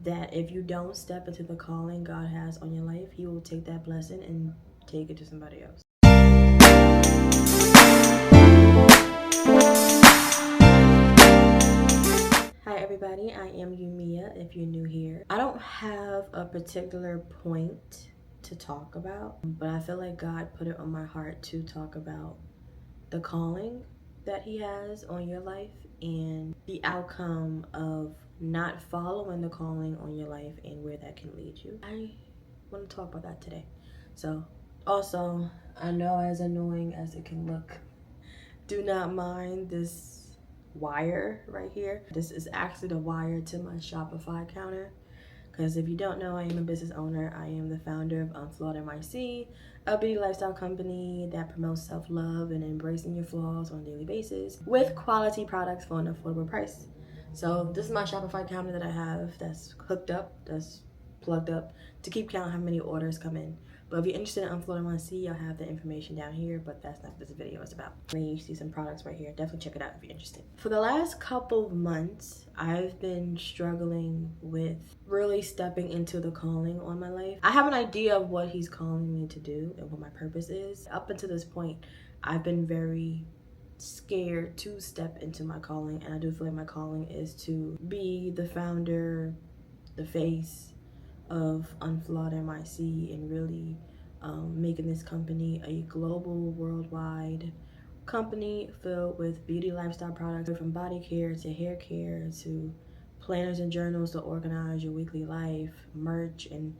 that if you don't step into the calling God has on your life, he will take that blessing and take it to somebody else. Hi everybody, I am Yumia if you're new here. I don't have a particular point to talk about, but I feel like God put it on my heart to talk about the calling that he has on your life and the outcome of not following the calling on your life and where that can lead you. I want to talk about that today. So also, I know as annoying as it can look, do not mind this wire right here. This is actually the wire to my Shopify counter. Because if you don't know, I am a business owner. I am the founder of Un Flawed NYC, a beauty lifestyle company that promotes self-love and embracing your flaws on a daily basis with quality products for an affordable price. So this is my Shopify counter that I have that's hooked up, that's plugged up to keep count how many orders come in. But if you're interested in Un Flawed NYC, I'll have the information down here, but that's not what this video is about. You see some products right here. Definitely check it out if you're interested. For the last couple of months, I've been struggling with really stepping into the calling on my life. I have an idea of what he's calling me to do and what my purpose is. Up until this point, I've been very scared to step into my calling, and I do feel like my calling is to be the founder, the face of Un Flawed NYC, and really making this company a global, worldwide company filled with beauty lifestyle products, from body care to hair care to planners and journals to organize your weekly life, merch, and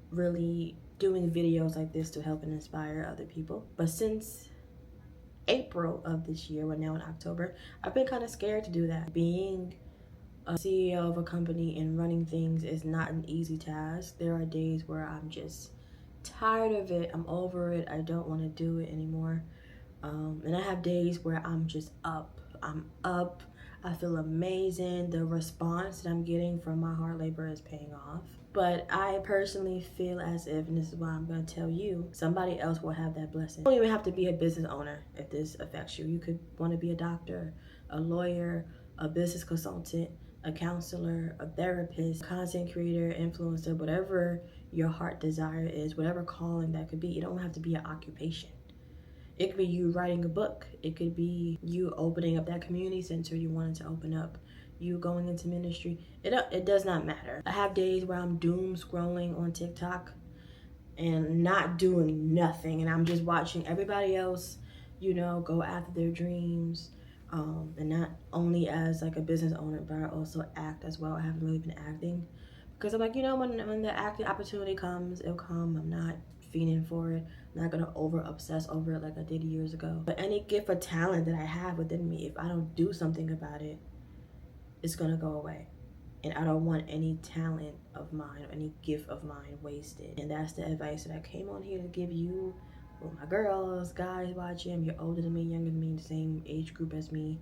really doing videos like this to help and inspire other people. But since April of this year, we're now in October, I've been kind of scared to do that. Being a CEO of a company and running things is not an easy task. There are days where I'm just tired of it. I'm over it. I don't want to do it anymore. And I have days where I'm just up. I'm up. I feel amazing. The response that I'm getting from my hard labor is paying off. But I personally feel as if, and this is why I'm going to tell you, somebody else will have that blessing. You don't even have to be a business owner if this affects you. You could want to be a doctor, a lawyer, a business consultant, a counselor, a therapist, content creator, influencer, whatever your heart desire is, whatever calling that could be. It don't have to be an occupation. It could be you writing a book. It could be you opening up that community center you wanted to open up. You going into ministry. It does not matter. I have days where I'm doom scrolling on TikTok and not doing nothing, and I'm just watching everybody else, go after their dreams. And not only as like a business owner, but I also act as well. I haven't really been acting because I'm like, when the acting opportunity comes, it'll come. I'm not fiending for it. I'm not gonna over obsess over it like I did years ago. But any gift or talent that I have within me, if I don't do something about it, it's gonna go away. And I don't want any talent of mine or any gift of mine wasted. And that's the advice that I came on here to give you, well, my girls, guys watching. You're older than me, younger than me, the same age group as me.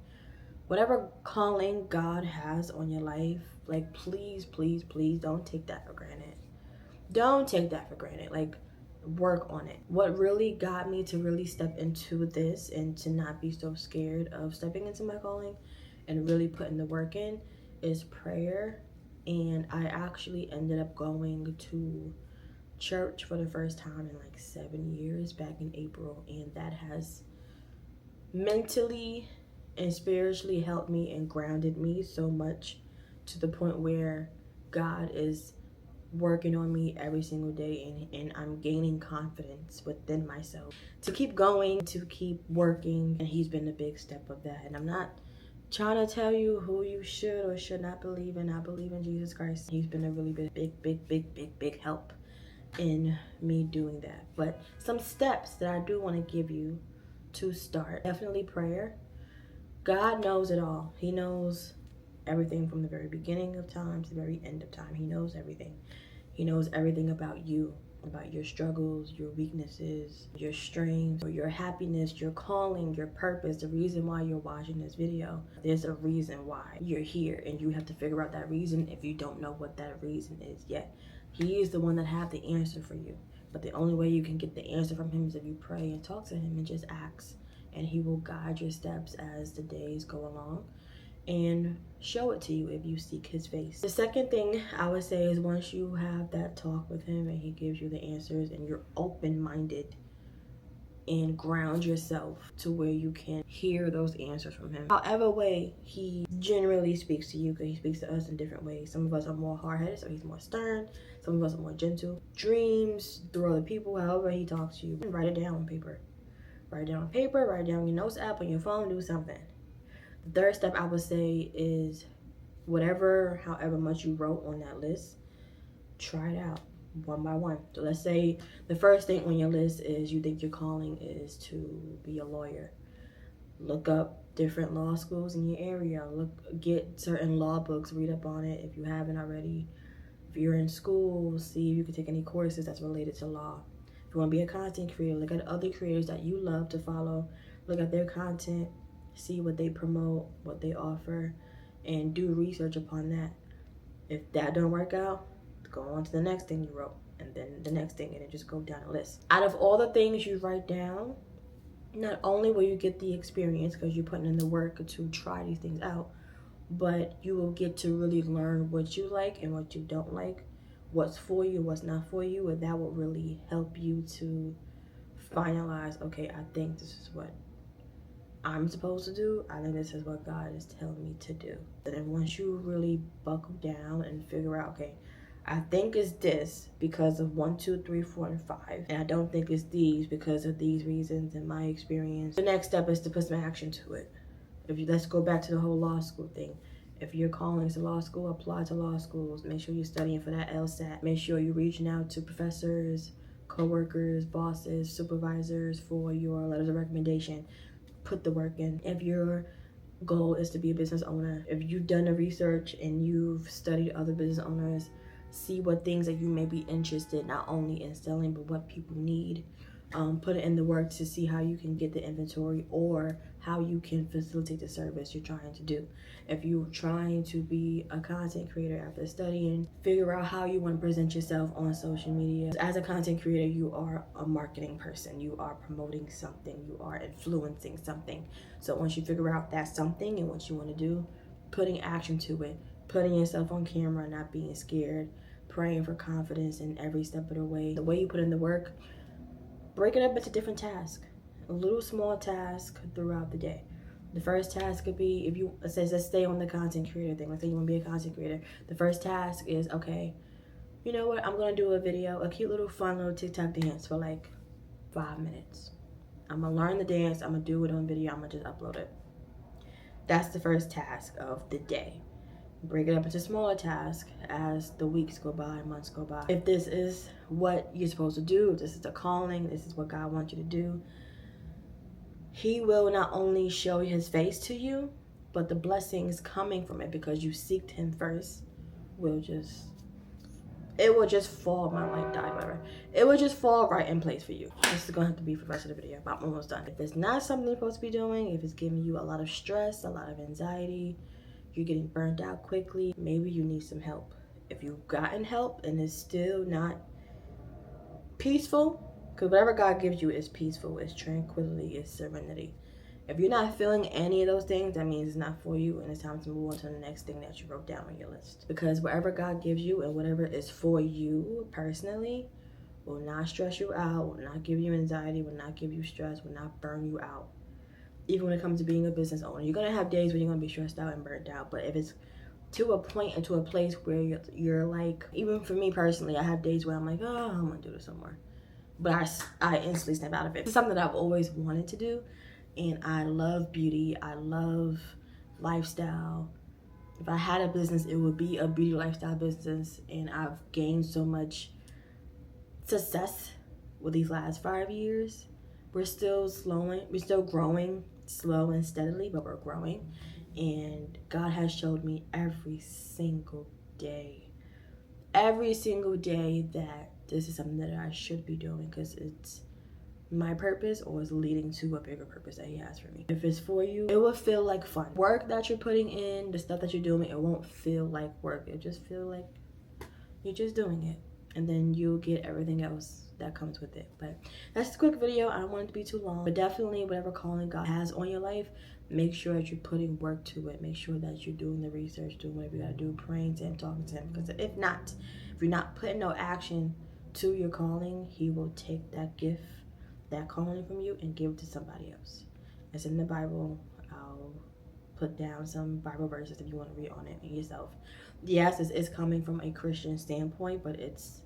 Whatever calling God has on your life, like, please, please, please don't take that for granted. Don't take that for granted. Like, work on it. What really got me to really step into this and to not be so scared of stepping into my calling and really putting the work in is prayer. And I actually ended up going to church for the first time in like 7 years back in April, and that has mentally and spiritually helped me and grounded me so much to the point where God is working on me every single day, and I'm gaining confidence within myself to keep going, to keep working, and he's been a big step of that. And I'm not trying to tell you who you should or should not believe in. I believe in Jesus Christ. He's been a really big help in me doing that. But some steps that I do want to give you to start: definitely prayer. God knows it all. He knows everything from the very beginning of time to the very end of time. He knows everything. He knows everything about you, about your struggles, your weaknesses, your strengths, or your happiness, your calling, your purpose, the reason why you're watching this video. There's a reason why you're here, and you have to figure out that reason if you don't know what that reason is yet. He is the one that has the answer for you. But the only way you can get the answer from him is if you pray and talk to him and just ask. And he will guide your steps as the days go along. and show it to you if you seek his face. The second thing I would say is once you have that talk with him and he gives you the answers and you're open-minded and ground yourself to where you can hear those answers from him. However way he generally speaks to you, because he speaks to us in different ways. Some of us are more hard-headed, so he's more stern. Some of us are more gentle. Dreams through other people, however he talks to you. Write it down on paper. Write it down on paper, write it down on your notes app, on your phone, do something. The third step I would say is however much you wrote on that list, try it out one by one. So let's say the first thing on your list is you think your calling is to be a lawyer. Look up different law schools in your area. Get certain law books, read up on it if you haven't already. If you're in school, see if you can take any courses that's related to law. If you want to be a content creator, look at other creators that you love to follow. Look at their content, see what they promote, what they offer, and do research upon that. If that don't work out, go on to the next thing you wrote, and then the next thing, and then just go down the list. Out of all the things you write down, not only will you get the experience because you're putting in the work to try these things out, but you will get to really learn what you like and what you don't like, what's for you, what's not for you, and that will really help you to finalize, okay, I think this is what I'm supposed to do. I think this is what God is telling me to do. And then once you really buckle down and figure out, okay, I think it's this because of 1, 2, 3, 4, and 5. And I don't think it's these because of these reasons and my experience. The next step is to put some action to it. Let's go back to the whole law school thing. If you're calling to law school, apply to law schools. Make sure you're studying for that LSAT. Make sure you're reaching out to professors, co-workers, bosses, supervisors for your letters of recommendation. Put the work in. If your goal is to be a business owner, if you've done the research and you've studied other business owners, see what things that you may be interested not only in selling but what people need. Put it in the work to see how you can get the inventory or how you can facilitate the service you're trying to do. If you're trying to be a content creator after studying, figure out how you want to present yourself on social media. As a content creator, you are a marketing person. You are promoting something. You are influencing something. So once you figure out that's something and what you want to do, putting action to it, putting yourself on camera, not being scared, praying for confidence in every step of the way. The way you put in the work, break it up into different tasks, a little small task throughout the day. The first task could be, if you, let's stay on the content creator thing. Let's say you want to be a content creator. The first task is, okay, you know what? I'm going to do a video, a cute little fun little TikTok dance for like 5 minutes. I'm going to learn the dance. I'm going to do it on video. I'm going to just upload it. That's the first task of the day. Break it up into smaller tasks as the weeks go by, months go by. If this is what you're supposed to do, if this is the calling, this is what God wants you to do, he will not only show his face to you, but the blessings coming from it because you seeked him first will just fall. My light died, whatever. It will just fall right in place for you. This is gonna have to be for the rest of the video, but I'm almost done. If it's not something you're supposed to be doing, if it's giving you a lot of stress, a lot of anxiety, you're getting burnt out quickly, maybe you need some help. If you've gotten help and it's still not peaceful, because whatever God gives you is peaceful, is tranquility, is serenity. If you're not feeling any of those things, that means it's not for you and it's time to move on to the next thing that you wrote down on your list. Because whatever God gives you and whatever is for you personally will not stress you out, will not give you anxiety, will not give you stress, will not burn you out. Even when it comes to being a business owner, you're gonna have days when you're gonna be stressed out and burnt out. But if it's to a point and to a place where you're like, even for me personally, I have days where I'm like, oh, I'm gonna do this some more. But I instantly snap out of it. It's something that I've always wanted to do. And I love beauty. I love lifestyle. If I had a business, it would be a beauty lifestyle business. And I've gained so much success with these last 5 years. We're still growing slow and steadily, but we're growing. And God has showed me every single day that this is something that I should be doing because it's my purpose or is leading to a bigger purpose that he has for me. If it's for you, it will feel like fun. Work that you're putting in, the stuff that you're doing, it won't feel like work. It just feel like you're just doing it. and then you'll get everything else that comes with it. But that's a quick video. I don't want it to be too long, but definitely whatever calling God has on your life, make sure that you're putting work to it. Make sure that you're doing the research, doing whatever you gotta do, praying to him, talking to him. Because if you're not putting no action to your calling, he will take that gift, that calling from you, and give it to somebody else. It's in the Bible. I'll put down some Bible verses if you want to read on it yourself. Yes, it's coming from a Christian standpoint, but it's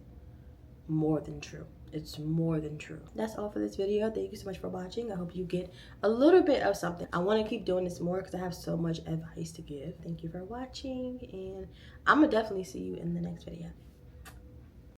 more than true. It's more than true. That's all for this video. Thank you so much for watching. I hope you get a little bit of something. I want to keep doing this more because I have so much advice to give. Thank you for watching, and I'm gonna definitely see you in the next video.